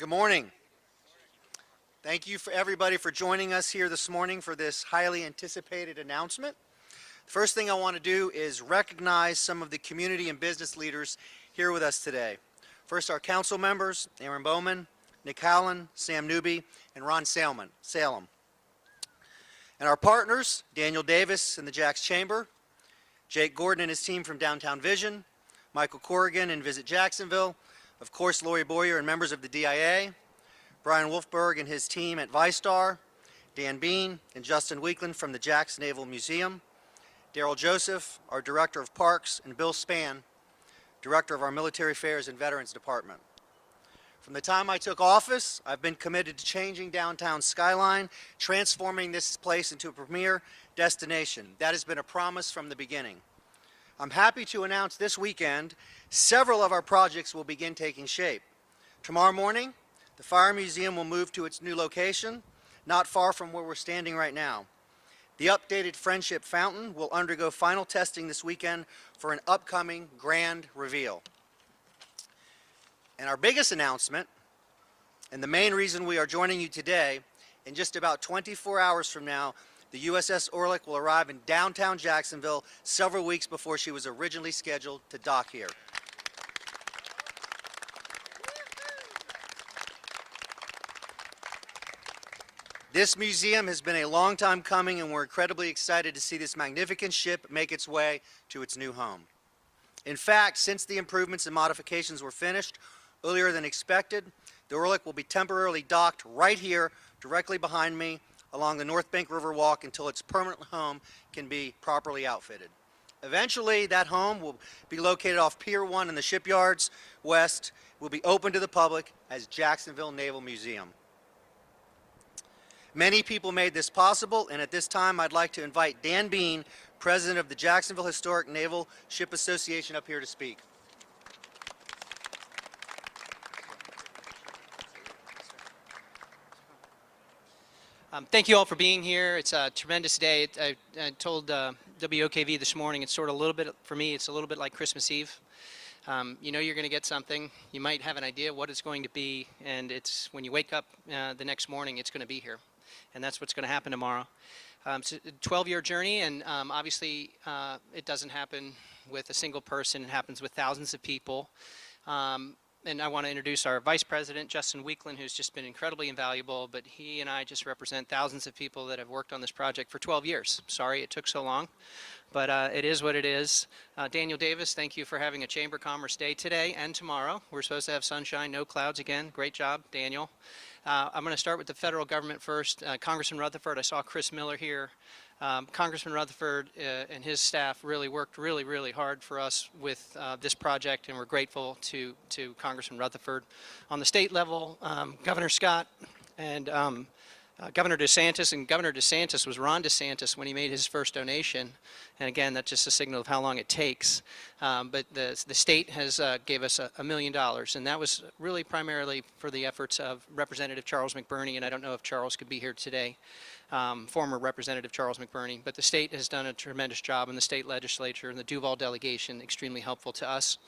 Good morning. Thank you for everybody for joining us here this morning for this highly anticipated announcement. The first thing I want to do is recognize some of the community and business leaders here with us today. First, our council members, Aaron Bowman, Nick Howland, Sam Newby, and Ron Salem. And our partners, Daniel Davis and the Jacks Chamber, Jake Gordon and his team from Downtown Vision, Michael Corrigan and Visit Jacksonville, of course Lori Boyer and members of the DIA, Brian Wolfberg and his team at Vystar, Dan Bean and Justin Weekland from the Jacksonville Naval Museum, Daryl Joseph, our Director of Parks, and Bill Spann, Director of our Military Affairs and Veterans Department. From the time I took office, I've been committed to changing downtown skyline, transforming this place into a premier destination. That has been a promise from the beginning. I'm happy to announce this weekend, several of our projects will begin taking shape. Tomorrow morning, the Fire Museum will move to its new location, not far from where we're standing right now. The updated Friendship Fountain will undergo final testing this weekend for an upcoming grand reveal. And our biggest announcement, and the main reason we are joining you today, in just about 24 hours from now, the USS Orleck will arrive in downtown Jacksonville several weeks before she was originally scheduled to dock here. This museum has been a long time coming, and we're incredibly excited to see this magnificent ship make its way to its new home. In fact, since the improvements and modifications were finished earlier than expected, the Orleck will be temporarily docked right here, directly behind me, along the North Bank River Walk until its permanent home can be properly outfitted. Eventually, that home will be located off Pier 1 in the Shipyards West, will be open to the public as Jacksonville Naval Museum. Many people made this possible, and at this time I'd like to invite Dan Bean, President of the Jacksonville Historic Naval Ship Association, up here to speak. Thank you all for being here. It's a tremendous day. I told WOKV this morning, it's sort of a little bit, for me, it's a little bit like Christmas Eve. You know you're going to get something. You might have an idea what it's going to be, and it's when you wake up the next morning, it's going to be here. And that's what's going to happen tomorrow. It's a 12-year journey, and obviously it doesn't happen with a single person. It happens with thousands of people. And I want to introduce our Vice President, Justin Weekland, who's just been incredibly invaluable, but he and I just represent thousands of people that have worked on this project for 12 years. Sorry it took so long, but it is what it is. Daniel Davis, thank you for having a Chamber of Commerce day today and tomorrow. We're supposed to have sunshine, no clouds again. Great job, Daniel. I'm going to start with the federal government first. Congressman Rutherford, I saw Chris Miller here. Congressman Rutherford and his staff really worked really hard for us with this project, and we're grateful to Congressman Rutherford. On the state level, Governor Scott and Governor DeSantis, and Governor DeSantis was Ron DeSantis when he made his first donation, and again that's just a signal of how long it takes. But the state has gave us $1 million, and that was really primarily for the efforts of Representative Charles McBurney, and I don't know if Charles could be here today. Former Representative Charles McBurney, but the state has done a tremendous job, in the state legislature and the Duval delegation, extremely helpful to us.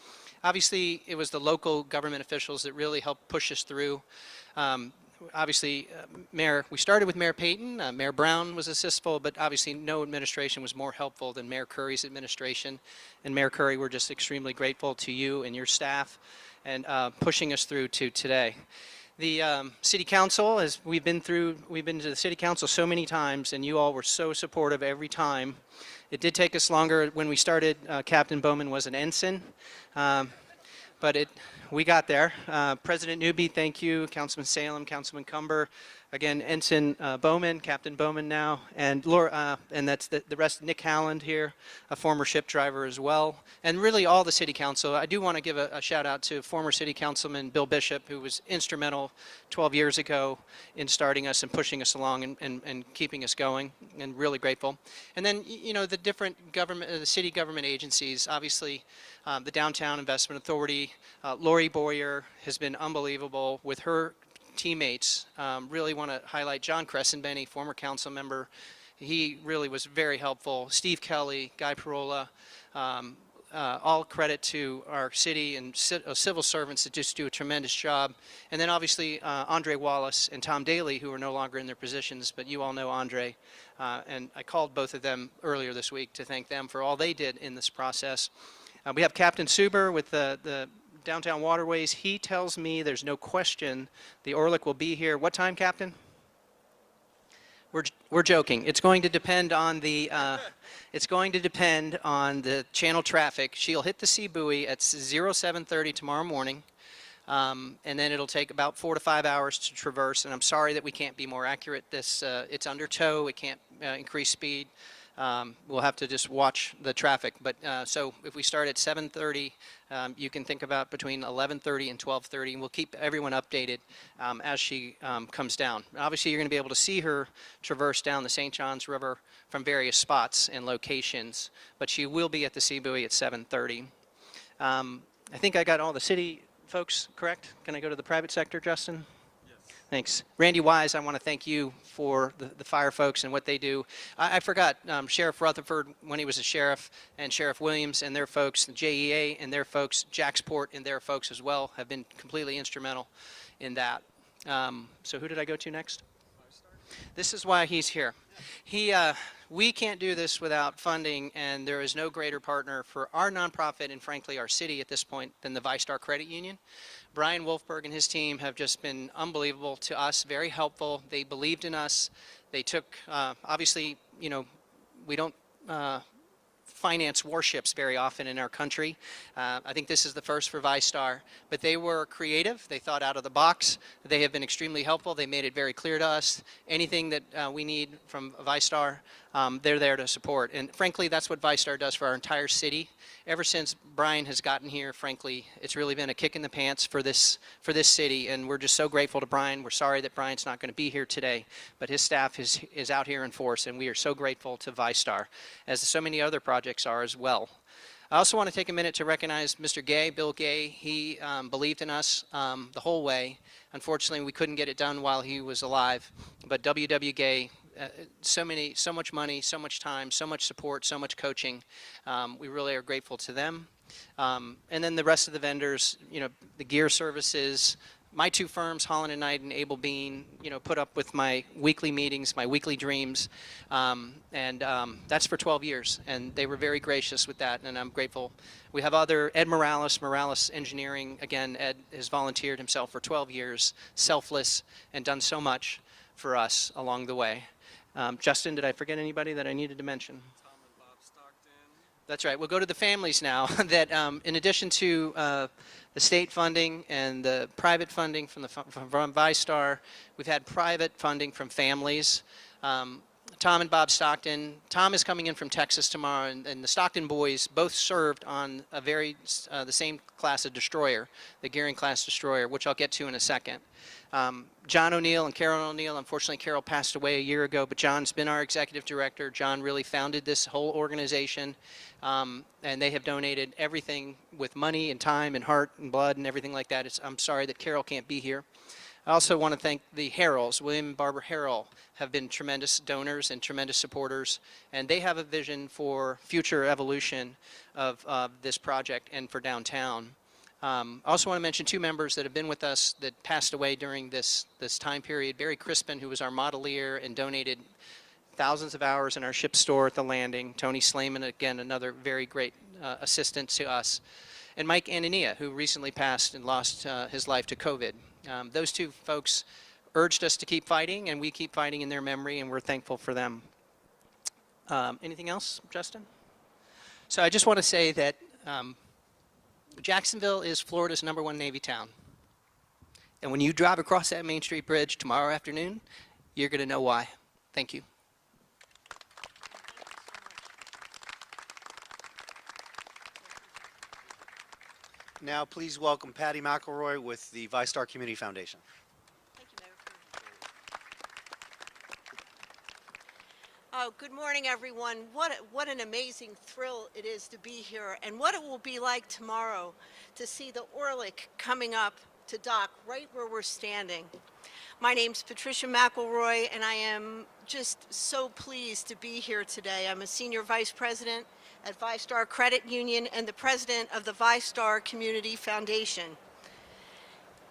Obviously, it was the local government officials that really helped push us through. Obviously, we started with Mayor Payton. Mayor Brown was assistful, but obviously no administration was more helpful than Mayor Curry's administration. And Mayor Curry, we're just extremely grateful to you and your staff and pushing us through to today. The City Council, as we've been to the City Council so many times, and you all were so supportive every time. It did take us longer. When we started, Captain Bowman was an ensign, but we got there. President Newby, thank you. Councilman Salem, Councilman Cumber, again, Ensign Bowman, Captain Bowman now, and Laura, and that's the rest. Nick Howland here, a former ship driver as well, and really all the City Council. I do want to give a shout out to former City Councilman Bill Bishop, who was instrumental 12 years ago in starting us and pushing us along and keeping us going, and really grateful. And then, you know, the different government, the city government agencies, obviously the Downtown Investment Authority, Lori Boyer has been unbelievable with her teammates. Really want to highlight John Crescenbenny, former council member. He really was very helpful. Steve Kelly, Guy Parola, all credit to our city and civil servants that just do a tremendous job. And then obviously Andre Wallace and Tom Daly, who are no longer in their positions, but you all know Andre. And I called both of them earlier this week to thank them for all they did in this process. We have Captain Suber with the Downtown Waterways. He tells me there's no question the Orleck will be here. What time, Captain? We're joking. It's going to depend on the channel traffic. She'll hit the sea buoy at 07:30 tomorrow morning, and then it'll take about 4 to 5 hours to traverse. And I'm sorry that we can't be more accurate. It's under tow. It can't increase speed. We'll have to just watch the traffic. But so if we start at 7:30, you can think about between 11:30 and 12:30, and we'll keep everyone updated as she comes down. Obviously, you're going to be able to see her traverse down the St. Johns River from various spots and locations, but she will be at the sea buoy at 7:30. I think I got all the city folks correct. Can I go to the private sector, Justin? Thanks. Randy Wise, I want to thank you for the fire folks and what they do. I forgot Sheriff Rutherford when he was a sheriff, and Sheriff Williams and their folks, the JEA and their folks, Jacksport and their folks as well have been completely instrumental in that. So who did I go to next? This is why he's here. We can't do this without funding, and there is no greater partner for our nonprofit and frankly our city at this point than the Vystar Credit Union. Brian Wolfberg and his team have just been unbelievable to us, very helpful. They believed in us. They took, obviously, you know, we don't finance warships very often in our country. I think this is the first for Vystar, but they were creative. They thought out of the box. They have been extremely helpful. They made it very clear to us. Anything that we need from Vystar, they're there to support. And frankly, that's what Vystar does for our entire city. Ever since Brian has gotten here, frankly, it's really been a kick in the pants for this city, and we're just so grateful to Brian. We're sorry that Brian's not going to be here today, but his staff is out here in force, and we are so grateful to Vystar, as so many other projects are as well. I also want to take a minute to recognize Mr. Gay, Bill Gay. He believed in us the whole way. Unfortunately, we couldn't get it done while he was alive, but W.W. Gay, so much money, so much time, so much support, so much coaching. We really are grateful to them. And then the rest of the vendors, you know, the gear services, my two firms, Holland & Knight and Able Bean, you know, put up with my weekly meetings, my weekly dreams, and that's for 12 years, and they were very gracious with that, and I'm grateful. We have Ed Morales Engineering. Again, Ed has volunteered himself for 12 years, selfless, and done so much for us along the way. Justin, did I forget anybody that I needed to mention? Tom and Bob Stockton. That's right. We'll go to the families now. That in addition to the state funding and the private funding from Vystar, we've had private funding from families. Tom and Bob Stockton. Tom is coming in from Texas tomorrow, and the Stockton boys both served on the same class of destroyer, the Gearing class destroyer, which I'll get to in a second. John O'Neill and Carol O'Neill. Unfortunately, Carol passed away a year ago, but John's been our executive director. John really founded this whole organization, and they have donated everything with money and time and heart and blood and everything like that. I'm sorry that Carol can't be here. I also want to thank the Harrells. William and Barbara Harrell have been tremendous donors and tremendous supporters, and they have a vision for future evolution of this project and for downtown. I also want to mention two members that have been with us that passed away during this time period. Barry Crispin, who was our modelier and donated thousands of hours in our ship store at the landing. Tony Slayman, again, another very great assistant to us. And Mike Anania, who recently passed and lost his life to COVID. Those two folks urged us to keep fighting, and we keep fighting in their memory, and we're thankful for them. Anything else, Justin? So I just want to say that Jacksonville is Florida's #1 Navy town. And when you drive across that Main Street Bridge tomorrow afternoon, you're going to know why. Thank you. Now, please welcome Patty McElroy with the Vystar Community Foundation. Thank you, Mayor. Good morning, everyone. What an amazing thrill it is to be here, and what it will be like tomorrow to see the Orleck coming up to dock right where we're standing. My name's Patricia Mcelroy, and I am just so pleased to be here today. I'm a senior vice president at Vystar Credit Union and the president of the Vystar Community Foundation.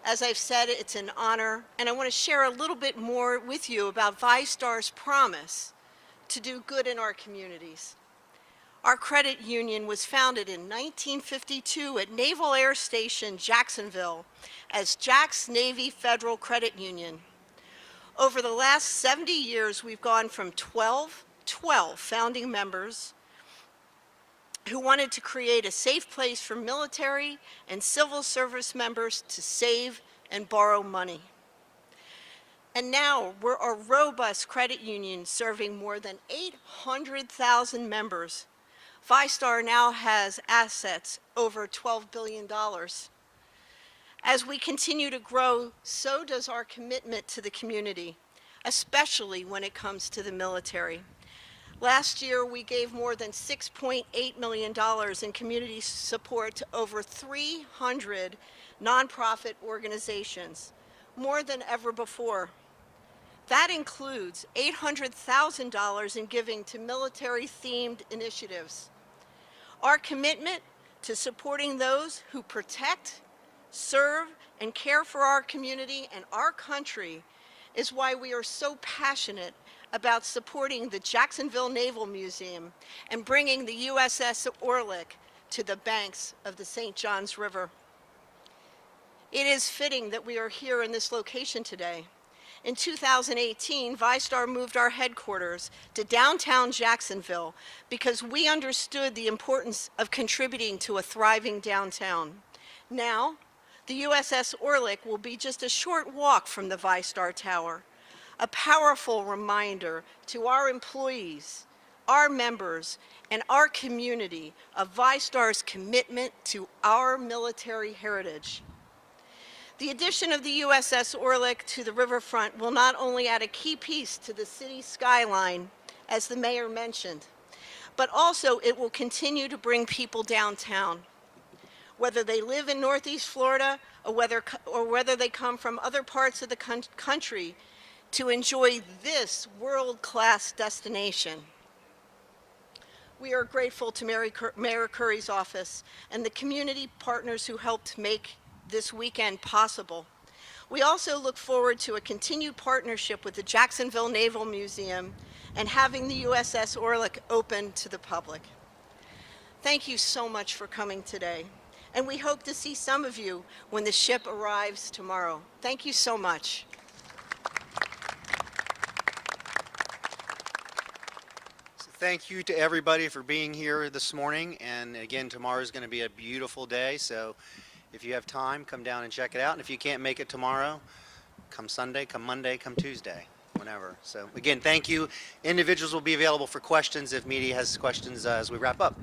As I've said, it's an honor, and I want to share a little bit more with you about Vystar's promise to do good in our communities. Our credit union was founded in 1952 at Naval Air Station, Jacksonville, as Jack's Navy Federal Credit Union. Over the last 70 years, we've gone from 12 founding members who wanted to create a safe place for military and civil service members to save and borrow money. And now we're a robust credit union serving more than 800,000 members. Vystar now has assets over $12 billion. As we continue to grow, so does our commitment to the community, especially when it comes to the military. Last year, we gave more than $6.8 million in community support to over 300 nonprofit organizations, more than ever before. That includes $800,000 in giving to military-themed initiatives. Our commitment to supporting those who protect, serve, and care for our community and our country is why we are so passionate about supporting the Jacksonville Naval Museum and bringing the USS Orleck to the banks of the St. Johns River. It is fitting that we are here in this location today. In 2018, Vystar moved our headquarters to downtown Jacksonville because we understood the importance of contributing to a thriving downtown. Now, the USS Orleck will be just a short walk from the Vystar Tower, a powerful reminder to our employees, our members, and our community of Vystar's commitment to our military heritage. The addition of the USS Orleck to the riverfront will not only add a key piece to the city skyline, as the mayor mentioned, but also it will continue to bring people downtown. Whether they live in Northeast Florida or whether they come from other parts of the country to enjoy this world-class destination. We are grateful to Mayor Curry's office and the community partners who helped make this weekend possible. We also look forward to a continued partnership with the Jacksonville Naval Museum and having the USS Orleck open to the public. Thank you so much for coming today, and we hope to see some of you when the ship arrives tomorrow. Thank you so much. Thank you to everybody for being here this morning, and again, tomorrow is going to be a beautiful day, so if you have time, come down and check it out, and if you can't make it tomorrow, come Sunday, come Monday, come Tuesday, whenever. So again, thank you. Individuals will be available for questions if media has questions as we wrap up.